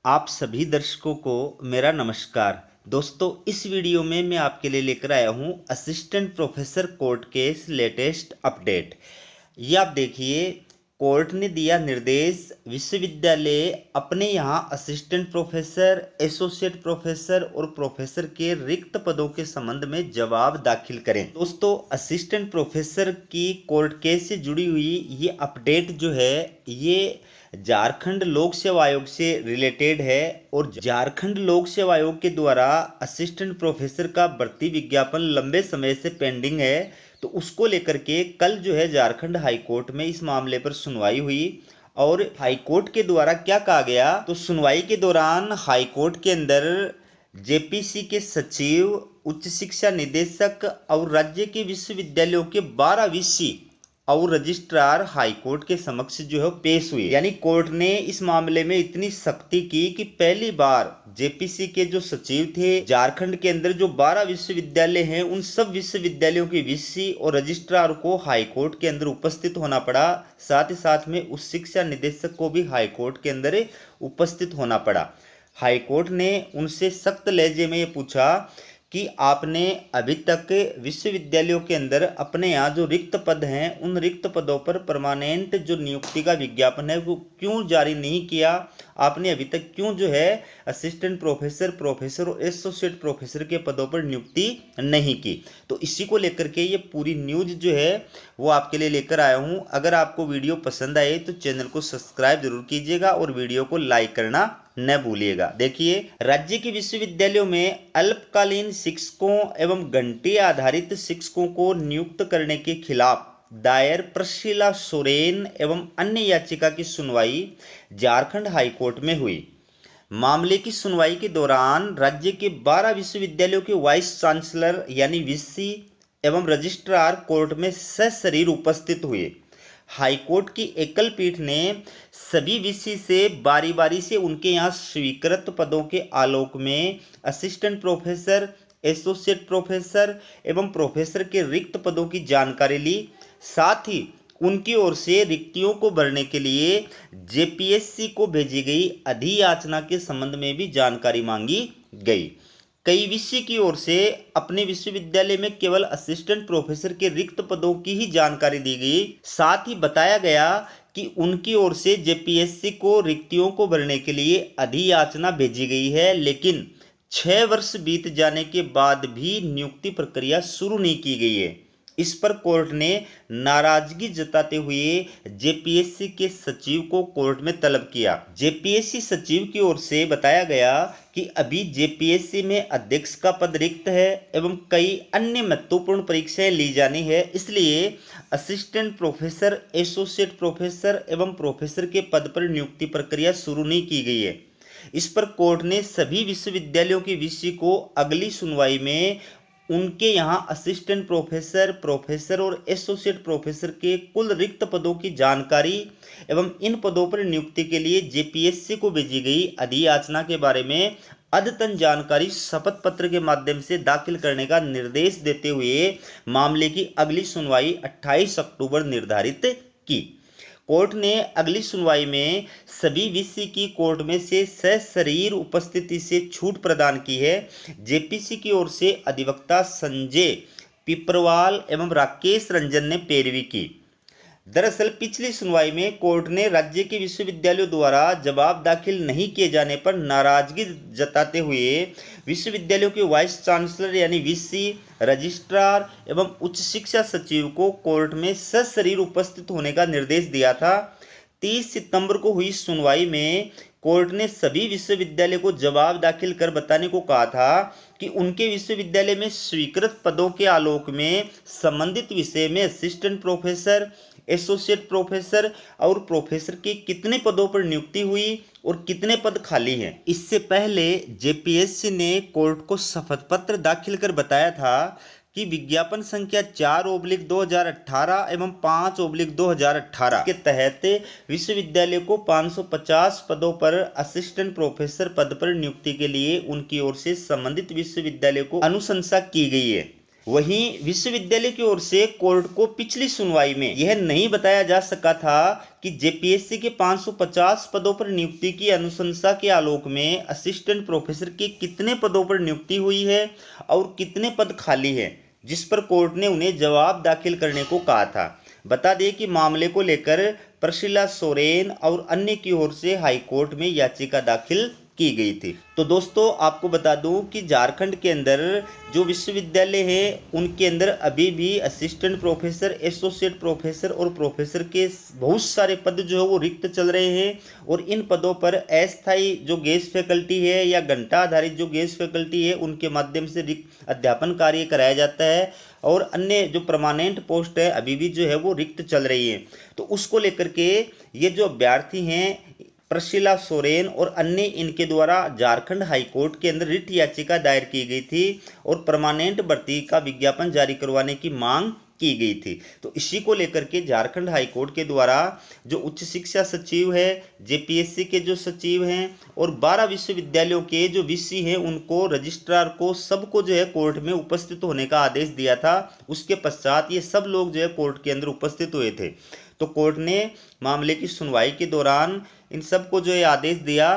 आप सभी दर्शकों को मेरा नमस्कार। दोस्तों, इस वीडियो में मैं आपके लिए लेकर आया हूं assistant professor court case latest update. ये आप देखिए, कोर्ट ने दिया निर्देश, विश्वविद्यालय अपने यहां असिस्टेंट प्रोफेसर, एसोसिएट प्रोफेसर और प्रोफेसर के रिक्त पदों के संबंध में जवाब दाखिल करें। दोस्तों, असिस्टेंट प्रोफेसर की कोर्ट केस से जुड़ी हुई ये अपडेट जो है, ये झारखंड लोक सेवा आयोग से रिलेटेड है और झारखंड लोक सेवा आयोग के द्वारा असिस्टेंट प्रोफेसर का भर्ती विज्ञापन लंबे समय से पेंडिंग है। तो उसको लेकर के कल जो है झारखंड हाई कोर्ट में इस मामले पर सुनवाई हुई और हाई कोर्ट के द्वारा क्या कहा गया, तो सुनवाई के दौरान हाई कोर्ट के अंदर जेपीसी के सचिव, उच्च शिक्षा निदेशक और राज्य के विश्वविद्यालयों के 12 वीसी और रजिस्ट्रार हाईकोर्ट के समक्ष जो है पेश हुए। यानी कोर्ट ने इस मामले में इतनी सख्ती की कि पहली बार जेपीसी के जो सचिव थे, झारखंड के अंदर जो 12 विश्वविद्यालय हैं, उन सब विश्वविद्यालयों के वीसी और रजिस्ट्रार को हाईकोर्ट के अंदर उपस्थित होना पड़ा। साथ ही साथ में उस शिक्षा निदेशक को भी हाईकोर्ट के अंदर उपस्थित होना पड़ा। हाईकोर्ट ने उनसे सख्त लहजे में ये पूछा कि आपने अभी तक विश्वविद्यालयों के अंदर अपने यहाँ जो रिक्त पद हैं, उन रिक्त पदों पर परमानेंट जो नियुक्ति का विज्ञापन है वो क्यों जारी नहीं किया। आपने अभी तक क्यों जो है असिस्टेंट प्रोफेसर, प्रोफेसर और एसोसिएट प्रोफेसर के पदों पर नियुक्ति नहीं की। तो इसी को लेकर के ये पूरी न्यूज जो है वो आपके लिए लेकर आया हूँ। अगर आपको वीडियो पसंद आए तो चैनल को सब्सक्राइब जरूर कीजिएगा और वीडियो को लाइक करना न भूलिएगा। देखिए, राज्य के विश्वविद्यालयों में अल्पकालीन शिक्षकों एवं घंटे आधारित शिक्षकों को नियुक्त करने के खिलाफ दायर प्रशीला सोरेन एवं अन्य याचिका की सुनवाई झारखंड हाईकोर्ट में हुई। मामले की सुनवाई के दौरान राज्य के 12 विश्वविद्यालयों के वाइस चांसलर यानी वीसी एवं रजिस्ट्रार कोर्ट में सशरीर उपस्थित हुए। हाईकोर्ट की एकल पीठ ने सभी वीसी से बारी बारी से उनके यहाँ स्वीकृत पदों के आलोक में असिस्टेंट प्रोफेसर, एसोसिएट प्रोफेसर एवं प्रोफेसर के रिक्त पदों की जानकारी ली। साथ ही उनकी ओर से रिक्तियों को भरने के लिए जेपीएससी को भेजी गई अधियाचना के संबंध में भी जानकारी मांगी गई। कई विषय की ओर से अपने विश्वविद्यालय में केवल असिस्टेंट प्रोफेसर के रिक्त पदों की ही जानकारी दी गई। साथ ही बताया गया कि उनकी ओर से जेपीएससी को रिक्तियों को भरने के लिए अधियाचना भेजी गई है, लेकिन 6 वर्ष बीत जाने के बाद भी नियुक्ति प्रक्रिया शुरू नहीं की गई है। इस पर कोर्ट ने नाराजगी जताते हुए जेपीएससी के सचिव को कोर्ट में तलब किया। जेपीएससी सचिव की ओर से बताया गया कि अभी जेपीएससी में अध्यक्ष का पद रिक्त है एवं कई अन्य महत्वपूर्ण परीक्षाएं ली जानी है, इसलिए असिस्टेंट प्रोफेसर, एसोसिएट प्रोफेसर एवं प्रोफेसर के पद पर नियुक्ति प्रक्रिया शुरू नहीं की गई है। इस पर कोर्ट ने सभी विश्वविद्यालयों के वीसी को अगली सुनवाई में उनके यहाँ असिस्टेंट प्रोफेसर, प्रोफेसर और एसोसिएट प्रोफेसर के कुल रिक्त पदों की जानकारी एवं इन पदों पर नियुक्ति के लिए जेपीएससी को भेजी गई अधियाचना के बारे में अद्यतन जानकारी शपथ पत्र के माध्यम से दाखिल करने का निर्देश देते हुए मामले की अगली सुनवाई 28 अक्टूबर निर्धारित की। कोर्ट ने अगली सुनवाई में सभी वीसी की कोर्ट में से सशरीर उपस्थिति से छूट प्रदान की है। जेपीसी की ओर से अधिवक्ता संजय पिपरवाल एवं राकेश रंजन ने पैरवी की। दरअसल पिछली सुनवाई में कोर्ट ने राज्य के विश्वविद्यालयों द्वारा जवाब दाखिल नहीं किए जाने पर नाराजगी जताते हुए विश्वविद्यालयों के वाइस चांसलर यानी वीसी, रजिस्ट्रार एवं उच्च शिक्षा सचिव को कोर्ट में सशरीर उपस्थित होने का निर्देश दिया था। 30 सितंबर को हुई सुनवाई में कोर्ट ने सभी विश्वविद्यालय को जवाब दाखिल कर बताने को कहा था कि उनके विश्वविद्यालय में स्वीकृत पदों के आलोक में संबंधित विषय में असिस्टेंट प्रोफेसर, एसोसिएट प्रोफेसर और प्रोफेसर के कितने पदों पर नियुक्ति हुई और कितने पद खाली हैं। इससे पहले जेपीएससी ने कोर्ट को शपथ पत्र दाखिल कर बताया था कि विज्ञापन संख्या 4/2018 एवं 5/2018 के तहत विश्वविद्यालय को 550 पदों पर असिस्टेंट प्रोफेसर पद पर नियुक्ति के लिए उनकी ओर से संबंधित विश्वविद्यालय को अनुशंसा की गई है। वहीं विश्वविद्यालय की ओर से कोर्ट को पिछली सुनवाई में यह नहीं बताया जा सका था कि जेपीएससी के 550 पदों पर नियुक्ति की अनुशंसा के आलोक में असिस्टेंट प्रोफेसर के कितने पदों पर नियुक्ति हुई है और कितने पद खाली है, जिस पर कोर्ट ने उन्हें जवाब दाखिल करने को कहा था। बता दें कि मामले को लेकर प्रशिला सोरेन और अन्य की ओर से हाईकोर्ट में याचिका दाखिल की गई थी। तो दोस्तों आपको बता दूं कि झारखंड के अंदर जो विश्वविद्यालय हैं उनके अंदर अभी भी असिस्टेंट प्रोफेसर, एसोसिएट प्रोफेसर और प्रोफेसर के बहुत सारे पद जो है वो रिक्त चल रहे हैं और इन पदों पर अस्थायी जो गेस्ट फैकल्टी है या घंटा आधारित जो गेस्ट फैकल्टी है उनके माध्यम से रिक्त अध्यापन कार्य कराया जाता है और अन्य जो परमानेंट पोस्ट है अभी भी जो है वो रिक्त चल रही है। तो उसको लेकर के ये जो अभ्यर्थी हैं प्रशिला सोरेन और अन्य इनके द्वारा झारखंड हाईकोर्ट के अंदर रिट याचिका दायर की गई थी और परमानेंट भर्ती का विज्ञापन जारी करवाने की मांग की गई थी। तो इसी को लेकर के झारखंड हाईकोर्ट के द्वारा जो उच्च शिक्षा सचिव है, जेपीएससी के जो सचिव हैं और 12 विश्वविद्यालयों के जो वीसी हैं उनको, रजिस्ट्रार को, सबको जो है कोर्ट में उपस्थित होने का आदेश दिया था। उसके पश्चात ये सब लोग जो है कोर्ट के अंदर उपस्थित हुए थे। तो कोर्ट ने मामले की सुनवाई के दौरान इन सबको जो है आदेश दिया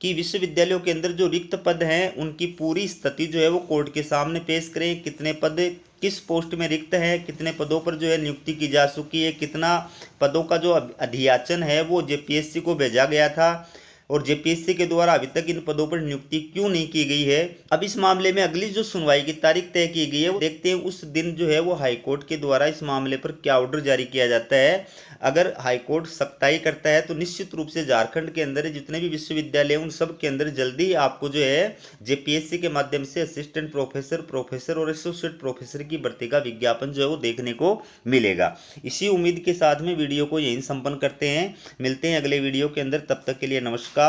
कि विश्वविद्यालयों के अंदर जो रिक्त पद हैं उनकी पूरी स्थिति जो है वो कोर्ट के सामने पेश करें। कितने पद किस पोस्ट में रिक्त हैं, कितने पदों पर जो है नियुक्ति की जा चुकी है, कितना पदों का जो अधियाचन है वो जेपीएससी को भेजा गया था और जेपीएससी के द्वारा अभी तक इन पदों पर नियुक्ति क्यों नहीं की गई है। अब इस मामले में अगली जो सुनवाई की तारीख तय की गई है वो देखते हैं उस दिन जो है वो हाईकोर्ट के द्वारा इस मामले पर क्या ऑर्डर जारी किया जाता है। अगर हाईकोर्ट सख्ताई करता है तो निश्चित रूप से झारखंड के अंदर जितने भी विश्वविद्यालय हैं उन सब के अंदर जल्दी ही आपको जो है जेपीएससी के माध्यम से असिस्टेंट प्रोफेसर, प्रोफेसर और एसोसिएट प्रोफेसर की भर्ती का विज्ञापन जो है वो देखने को मिलेगा। इसी उम्मीद के साथ में वीडियो को यहीं संपन्न करते हैं। मिलते हैं अगले वीडियो के अंदर, तब तक के लिए नमस्कार।